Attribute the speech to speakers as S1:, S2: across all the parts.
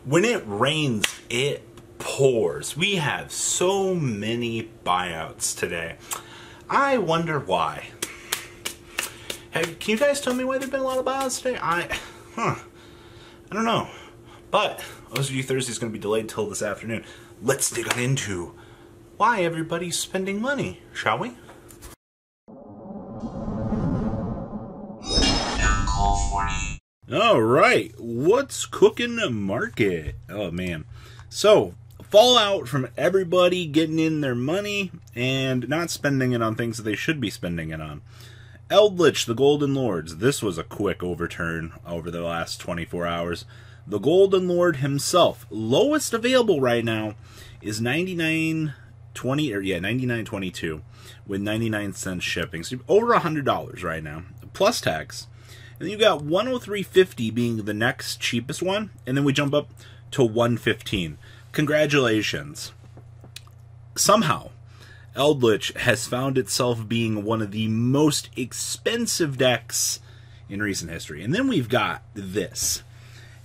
S1: When it rains, it pours. We have so many buyouts today. I wonder why. Can you guys tell me why there've been a lot of buyouts today? I don't know. But OSG Thursday is going to be delayed till this afternoon. Let's dig on into why everybody's spending money, shall we? All right, what's cooking the market? Oh man, so fallout from everybody getting in their money and not spending it on things that they should be spending it on. Eldritch, the Golden Lords. This was a quick overturn over the last 24 hours. The Golden Lord himself, lowest available right now, is $99.22 with 99 cents shipping. So over $100 right now, plus tax. And then you got $103.50 being the next cheapest one, and then we jump up to $115. Congratulations. Somehow, Eldritch has found itself being one of the most expensive decks in recent history. And then we've got this.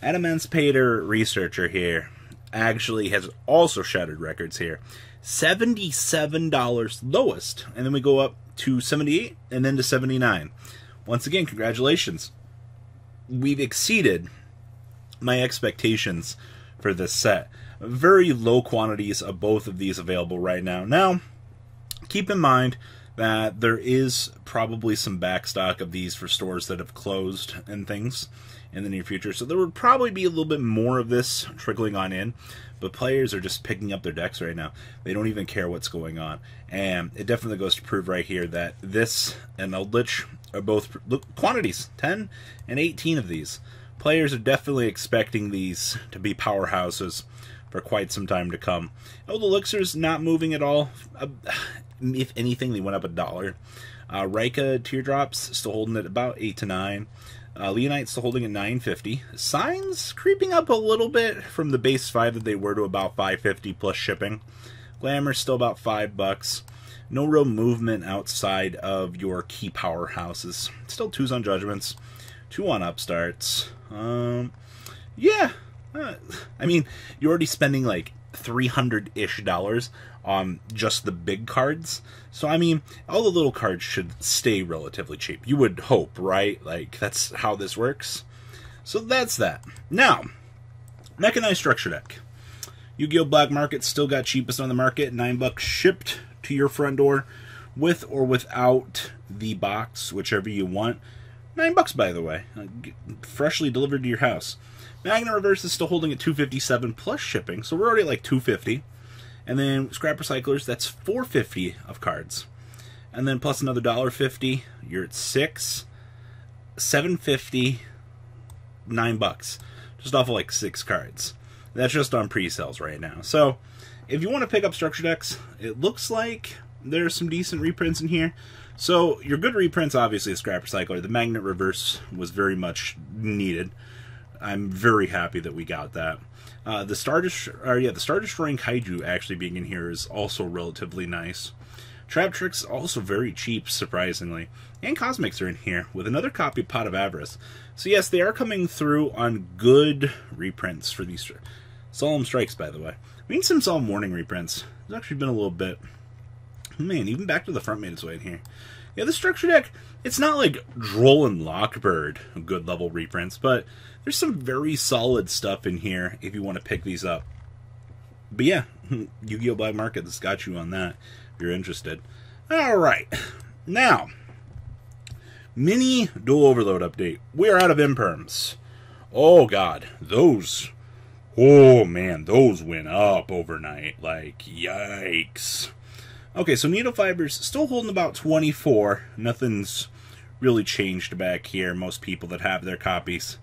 S1: Emancipator Researcher here actually has also shattered records here. $77 lowest, and then we go up to $78 and then to $79. Once again, congratulations. We've exceeded my expectations for this set. Very low quantities of both of these available right now. Now, keep in mind that there is probably some backstock of these for stores that have closed and things in the near future. So there would probably be a little bit more of this trickling on in. But players are just picking up their decks right now. They don't even care what's going on. And it definitely goes to prove right here that this and Eldritch are both quantities, 10 and 18 of these. Players are definitely expecting these to be powerhouses for quite some time to come. Old Elixir's not moving at all. If anything, they went up $1. Rika Teardrops still holding at about 8 to 9. Leonite still holding at $9.50. Signs creeping up a little bit from the base 5 that they were to about $5.50 plus shipping. Glamour's still about $5. No real movement outside of your key powerhouses. Still 2s on Judgments, 2 on Upstarts. Yeah. I mean, you're already spending like $300-ish on just the big cards. So, I mean, all the little cards should stay relatively cheap. You would hope, right? Like, that's how this works. So that's that. Now, Mechanized Structure Deck. Yu-Gi-Oh! Black Market still got cheapest on the market. $9 shipped to your front door with or without the box, whichever you want. $9, by the way. Freshly delivered to your house. Magnet Reverse is still holding at $257 plus shipping, so we're already at like $250. And then Scrap Recyclers, that's $450 of cards. And then plus another $1.50, you're at $6, $7.50, $9. Just off of like 6 cards. That's just on pre-sales right now. So, if you want to pick up structure decks, it looks like there's some decent reprints in here. So, your good reprints, obviously, is Scrap Recycler. The Magnet Reverse was very much needed. I'm very happy that we got that. The Star Destroying Kaiju actually being in here is also relatively nice. Trap Tricks also very cheap, surprisingly. And Cosmics are in here with another copy of Pot of Avarice. So yes, they are coming through on good reprints for these. Solemn Strikes, by the way. We need some Solemn Warning reprints. There's actually been a little bit. Man, even Back to the Front made its way in here. Yeah, the structure deck, it's not like Droll and Lockbird, good level reprints, but there's some very solid stuff in here if you want to pick these up. But yeah, Yu-Gi-Oh! Black Market has got you on that if you're interested. Alright, now, mini Dual Overload update. We are out of imperms. Oh god, those, oh man, those went up overnight. Like, yikes. Okay, so Needle Fibers still holding about 24. Nothing's really changed back here. Most people that have their copies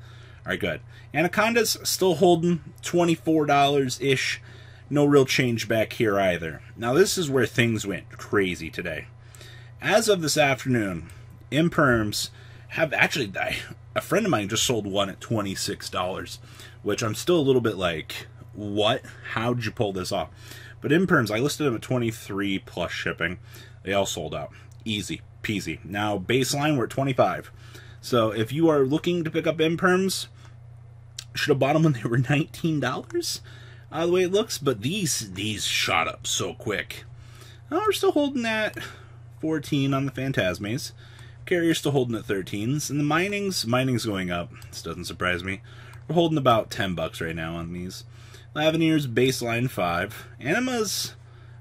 S1: are good. Anaconda's still holding $24-ish. No real change back here either. Now this is where things went crazy today. As of this afternoon, imperms have actually, a friend of mine just sold one at $26, which I'm still a little bit like, what? How'd you pull this off? But imperms, I listed them at 23 plus shipping. They all sold out. Easy peasy. Now, baseline, we're at 25. So if you are looking to pick up imperms, Should have bought them when they were $19, the way it looks, but these shot up so quick. We're still holding at 14 on the Phantasmes. Carrier's still holding at 13s, and the mining's going up. This doesn't surprise me. We're holding about $10 right now on these. Lavenier's baseline 5. Anima's,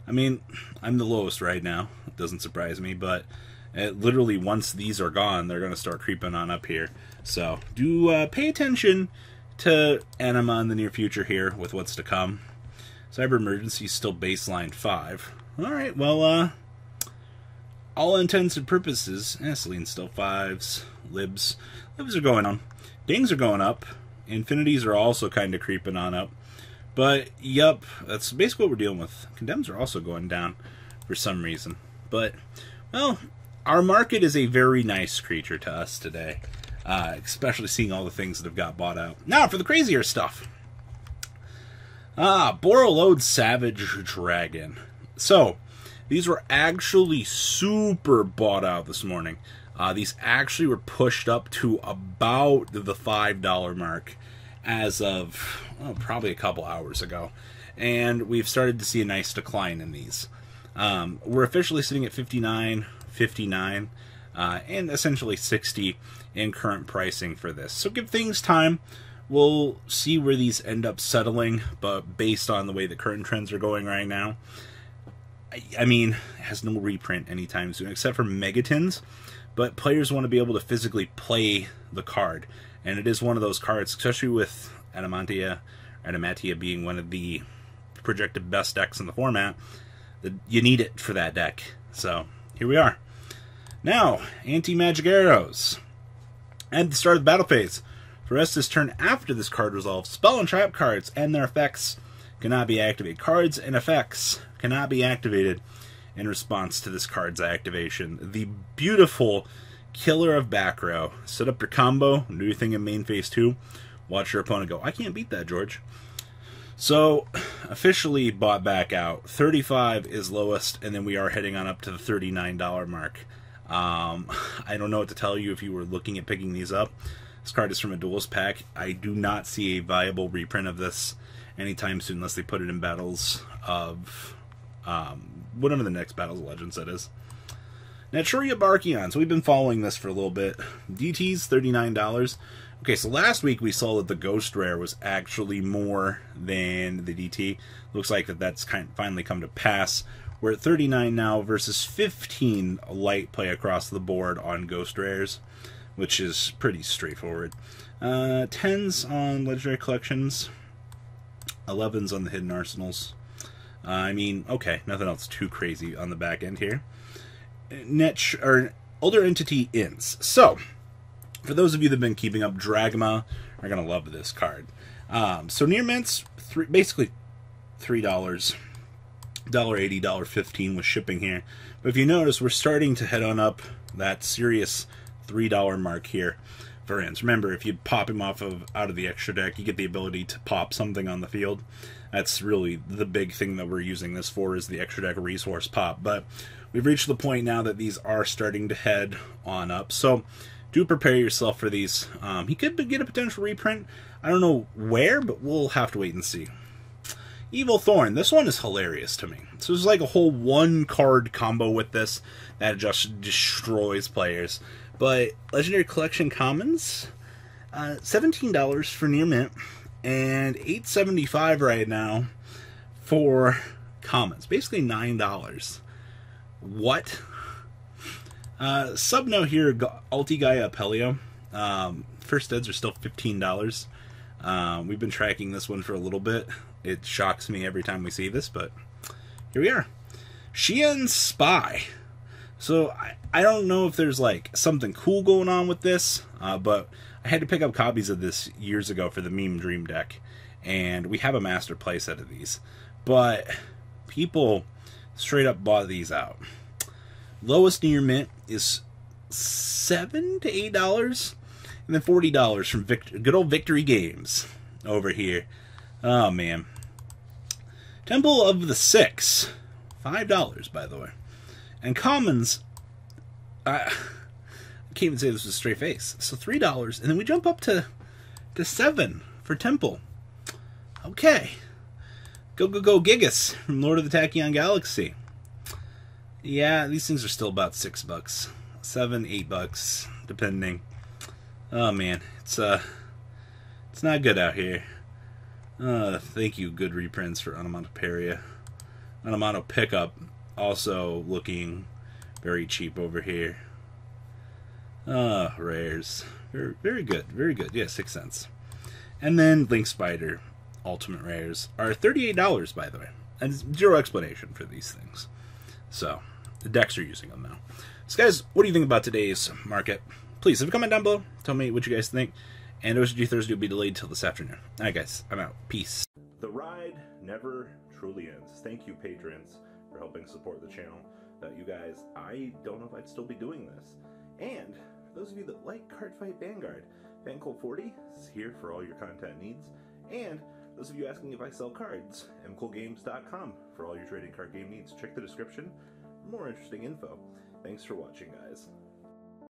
S1: I mean, I'm the lowest right now. It doesn't surprise me, but literally once these are gone, they're going to start creeping on up here. So do pay attention to Anima in the near future here with what's to come. Cyber Emergency is still baseline 5. Alright, well, all intents and purposes, Celine's still 5s. Libs are going on. Dings are going up. Infinities are also kind of creeping on up. But, yup, that's basically what we're dealing with. Condemns are also going down for some reason. But, well, our market is a very nice creature to us today. Especially seeing all the things that have got bought out. Now, for the crazier stuff. Borreload Savage Dragon. So, these were actually super bought out this morning. These actually were pushed up to about the $5 mark as of probably a couple hours ago. And we've started to see a nice decline in these. We're officially sitting at 59, 59, and essentially 60 in current pricing for this. So give things time. We'll see where these end up settling, but based on the way the current trends are going right now, I mean, it has no reprint anytime soon, except for Megatons, but players want to be able to physically play the card, and it is one of those cards, especially with Adamantia being one of the projected best decks in the format, that you need it for that deck. So, here we are. Now, Anti-Magic Arrows. At the start of the battle phase, for Estus turn after this card resolves, spell and trap cards and their effects cannot be activated. Cards and effects cannot be activated in response to this card's activation. The beautiful Killer of Back Row. Set up your combo, do your thing in main phase 2. Watch your opponent go, I can't beat that, George. So, officially bought back out. 35 is lowest, and then we are heading on up to the $39 mark. I don't know what to tell you if you were looking at picking these up. This card is from a duelist pack. I do not see a viable reprint of this anytime soon unless they put it in Battles of whatever the next Battles of Legends that is. Naturia Barkion. So we've been following this for a little bit. DT's $39. Okay, so last week we saw that the Ghost Rare was actually more than the DT. Looks like that's finally come to pass. We're at 39 now versus 15 light play across the board on Ghost Rares, which is pretty straightforward. 10s on Legendary Collections, 11s on the Hidden Arsenals. I mean, okay, nothing else too crazy on the back end here. Older Entity Ints. So, for those of you that have been keeping up, Dragma are going to love this card. So near mints, basically $3. $1.80, $1.15 with shipping here. But if you notice, we're starting to head on up that serious $3 mark here for ends. Remember, if you pop him out of the extra deck, you get the ability to pop something on the field. That's really the big thing that we're using this for, is the extra deck resource pop. But we've reached the point now that these are starting to head on up. So do prepare yourself for these. He could get a potential reprint. I don't know where, but we'll have to wait and see. Evil Thorn. This one is hilarious to me. So there's like a whole one-card combo with this that just destroys players. But Legendary Collection Commons, $17 for near mint, and $8.75 right now for Commons. Basically $9. What? Subnote here, Ulti-Gaia Apelio. First eds are still $15. We've been tracking this one for a little bit. It shocks me every time we see this, but here we are. Xian Spy. So, I don't know if there's like something cool going on with this, but I had to pick up copies of this years ago for the Meme Dream deck, and we have a master playset of these. But people straight up bought these out. Lowest near mint is $7 to $8, and then $40 from good old Victory Games over here. Oh, man. Temple of the Six. $5, by the way. And Commons, I can't even say this was a straight face. So $3, and then we jump up to $7 for Temple. Okay. Go, go, go, Gigas from Lord of the Tachyon Galaxy. Yeah, these things are still about $6. $7, $8, depending. Oh man, it's not good out here. Thank you, good reprints for Onomatoperia. Onomato Pickup also looking very cheap over here. Rares. Very, very good, very good. Yeah, 6 cents. And then Link Spider Ultimate Rares are $38, by the way. And zero explanation for these things. So, the decks are using them now. So guys, what do you think about today's market? Please leave a comment down below. Tell me what you guys think. And OCG Thursday will be delayed till this afternoon. Alright guys, I'm out. Peace.
S2: The ride never truly ends. Thank you, patrons, for helping support the channel. Without you guys, I don't know if I'd still be doing this. And for those of you that like Cardfight Vanguard, FanCool40 is here for all your content needs. And those of you asking if I sell cards, mcoolgames.com for all your trading card game needs. Check the description for more interesting info. Thanks for watching, guys.